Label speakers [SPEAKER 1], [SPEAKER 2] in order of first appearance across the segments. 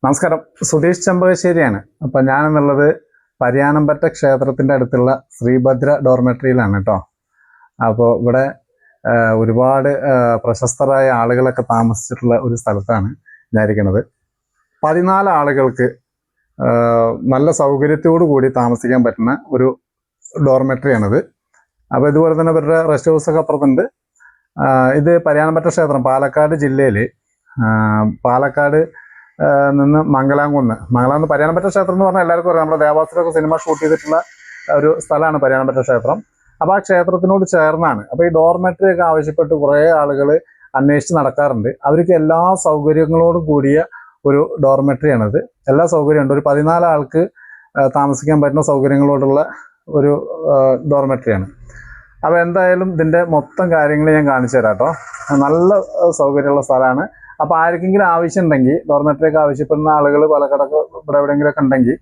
[SPEAKER 1] നമസ്കാരം, സുധീഷ് ചെമ്പകശ്ശേരിയാണ്. അപ്പം ഞാനെന്നുള്ളത് പരിയാനംപറ്റ ക്ഷേത്രത്തിൻ്റെ അടുത്തുള്ള ശ്രീഭദ്ര ഡോർമെട്രിയിലാണ് കേട്ടോ. അപ്പോൾ ഇവിടെ ഒരുപാട് പ്രശസ്തരായ ആളുകളൊക്കെ താമസിച്ചിട്ടുള്ള ഒരു സ്ഥലത്താണ് ഞാനിരിക്കുന്നത്. 14 ആളുകൾക്ക് നല്ല സൗകര്യത്തോടു കൂടി താമസിക്കാൻ പറ്റുന്ന ഒരു ഡോർമെട്രിയാണിത്. അപ്പോൾ ഇതുപോലെ തന്നെ ഇവരുടെ റെസ്റ്റ് ഹൗസൊക്കെ അപ്പുറത്തുണ്ട്. ഇത് പരിയാനംപറ്റ ക്ഷേത്രം പാലക്കാട് ജില്ലയിൽ പാലക്കാട് നിന്ന് മംഗലാംകുന്ന് പരിയാനംപറ്റ ക്ഷേത്രം എന്ന് പറഞ്ഞാൽ എല്ലാവർക്കും അറിയാം. നമ്മുടെ ദേവാസുരമൊക്കെ സിനിമ ഷൂട്ട് ചെയ്തിട്ടുള്ള ഒരു സ്ഥലമാണ് പരിയാനംപറ്റ ക്ഷേത്രം. അപ്പോൾ ആ ക്ഷേത്രത്തിനോട് ചേർന്നാണ്. അപ്പോൾ ഈ ഡോർമെട്രി ഒക്കെ ആവശ്യപ്പെട്ട് കുറേ ആളുകൾ അന്വേഷിച്ച് നടക്കാറുണ്ട്. അവർക്ക് എല്ലാ സൗകര്യങ്ങളോടും കൂടിയ ഒരു ഡോർമെട്രിയാണിത്. എല്ലാ സൗകര്യമുണ്ട്. ഒരു 14 ആൾക്ക് താമസിക്കാൻ പറ്റുന്ന സൗകര്യങ്ങളോടുള്ള ഒരു ഡോർമെട്രിയാണ്. അപ്പോൾ എന്തായാലും ഇതിൻ്റെ മൊത്തം കാര്യങ്ങൾ ഞാൻ കാണിച്ചു തരാം കേട്ടോ. നല്ല സൗകര്യമുള്ള സ്ഥലമാണ്. അപ്പോൾ ആർക്കെങ്കിലും ആവശ്യം ഉണ്ടെങ്കിൽ, ഡോർമെട്രിയൊക്കെ ആവശ്യപ്പെടുന്ന ആളുകൾ പാലക്കാടൊക്കെ ഇവിടെ എവിടെയെങ്കിലുമൊക്കെ ഉണ്ടെങ്കിൽ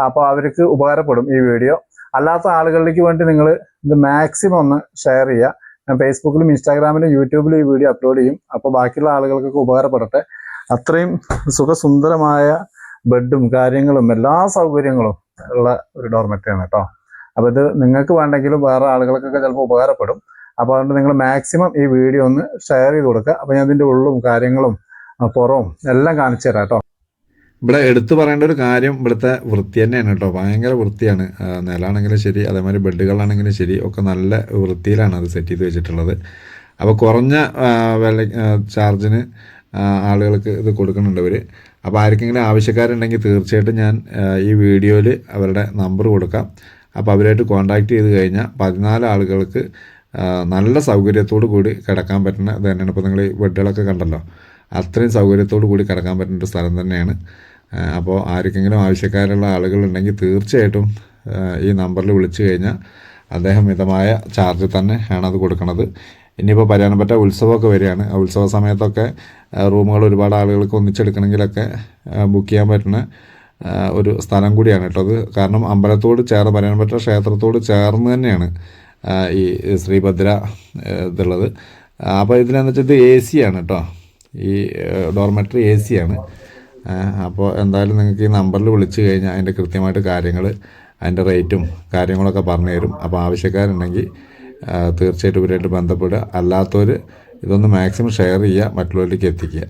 [SPEAKER 1] അപ്പോൾ അവർക്ക് ഉപകാരപ്പെടും ഈ വീഡിയോ. അല്ലാത്ത ആളുകളിലേക്ക് വേണ്ടി നിങ്ങൾ ഇത് മാക്സിമം ഒന്ന് ഷെയർ ചെയ്യുക. ഞാൻ ഫേസ്ബുക്കിലും ഇൻസ്റ്റാഗ്രാമിലും യൂട്യൂബിലും ഈ വീഡിയോ അപ്ലോഡ് ചെയ്യും. അപ്പോൾ ബാക്കിയുള്ള ആളുകൾക്കൊക്കെ ഉപകാരപ്പെടട്ടെ. അത്രയും സുഖസുന്ദരമായ ബെഡും കാര്യങ്ങളും എല്ലാ സൗകര്യങ്ങളും ഉള്ള ഒരു ഡോർമെട്രിയാണ് കേട്ടോ. അപ്പോൾ ഇത് നിങ്ങൾക്ക് വേണ്ടെങ്കിലും വേറെ ആളുകൾക്കൊക്കെ ചിലപ്പോൾ ഉപകാരപ്പെടും. അപ്പോൾ അതുകൊണ്ട് നിങ്ങൾ മാക്സിമം ഈ വീഡിയോ ഒന്ന് ഷെയർ ചെയ്ത് കൊടുക്കുക. അപ്പോൾ ഞാൻ ഇതിൻ്റെ ഉള്ളും കാര്യങ്ങളും പുറവും എല്ലാം കാണിച്ചു തരാം കേട്ടോ.
[SPEAKER 2] ഇവിടെ എടുത്തു പറയേണ്ട ഒരു കാര്യം ഇവിടുത്തെ വൃത്തി തന്നെയാണ് കേട്ടോ. ഭയങ്കര വൃത്തിയാണ്. നിലാണെങ്കിലും ശരി, അതേമാതിരി ബെഡുകളാണെങ്കിലും ശരി, ഒക്കെ നല്ല വൃത്തിയിലാണ് അത് സെറ്റ് ചെയ്ത് വെച്ചിട്ടുള്ളത്. അപ്പോൾ കുറഞ്ഞ ചാർജിന് ആളുകൾക്ക് ഇത് കൊടുക്കുന്നുണ്ട് അവർ. അപ്പോൾ ആർക്കെങ്കിലും ആവശ്യക്കാരുണ്ടെങ്കിൽ തീർച്ചയായിട്ടും ഞാൻ ഈ വീഡിയോയിൽ അവരുടെ നമ്പർ കൊടുക്കാം. അപ്പോൾ അവരായിട്ട് കോൺടാക്റ്റ് ചെയ്ത് കഴിഞ്ഞാൽ 14 ആളുകൾക്ക് നല്ല സൗകര്യത്തോടു കൂടി കിടക്കാൻ പറ്റുന്ന ഇത് തന്നെയാണ്. ഇപ്പോൾ നിങ്ങൾ ഈ ബെഡുകളൊക്കെ കണ്ടല്ലോ, അത്രയും സൗകര്യത്തോടു കൂടി കിടക്കാൻ പറ്റുന്ന ഒരു സ്ഥലം തന്നെയാണ്. അപ്പോൾ ആർക്കെങ്കിലും ആവശ്യക്കാരുള്ള ആളുകളുണ്ടെങ്കിൽ തീർച്ചയായിട്ടും ഈ നമ്പറിൽ വിളിച്ചു കഴിഞ്ഞാൽ അദ്ദേഹം മിതമായ ചാർജ് തന്നെ ആണ് അത് കൊടുക്കുന്നത്. ഇനിയിപ്പോൾ പരിയാനംപറ്റ ഉത്സവമൊക്കെ വരികയാണ്. ആ ഉത്സവ സമയത്തൊക്കെ റൂമുകൾ ഒരുപാട് ആളുകൾക്ക് ഒന്നിച്ചെടുക്കണമെങ്കിലൊക്കെ ബുക്ക് ചെയ്യാൻ പറ്റുന്ന ഒരു സ്ഥലം കൂടിയാണ് കേട്ടോ അത്. കാരണം അമ്പലത്തോട് ചേർന്ന്, പരിയാനംപറ്റ ക്ഷേത്രത്തോട് ചേർന്ന് തന്നെയാണ് ഈ ശ്രീഭദ്ര ഇതുള്ളത്. അപ്പോൾ ഇതിനെന്ന് വെച്ചാൽ ഇത് AC ആണ് കേട്ടോ. ഈ ഡോർമെട്രി AC ആണ്. അപ്പോൾ എന്തായാലും നിങ്ങൾക്ക് ഈ നമ്പറിൽ വിളിച്ചു കഴിഞ്ഞാൽ അതിൻ്റെ കൃത്യമായിട്ട് കാര്യങ്ങൾ, അതിൻ്റെ റേറ്റും കാര്യങ്ങളൊക്കെ പറഞ്ഞു തരും. അപ്പോൾ ആവശ്യക്കാരുണ്ടെങ്കിൽ തീർച്ചയായിട്ടും ഇവരായിട്ട് ബന്ധപ്പെടുക. അല്ലാത്തവർ ഇതൊന്ന് മാക്സിമം ഷെയർ ചെയ്യുക, മറ്റുള്ളവരിലേക്ക് എത്തിക്കുക.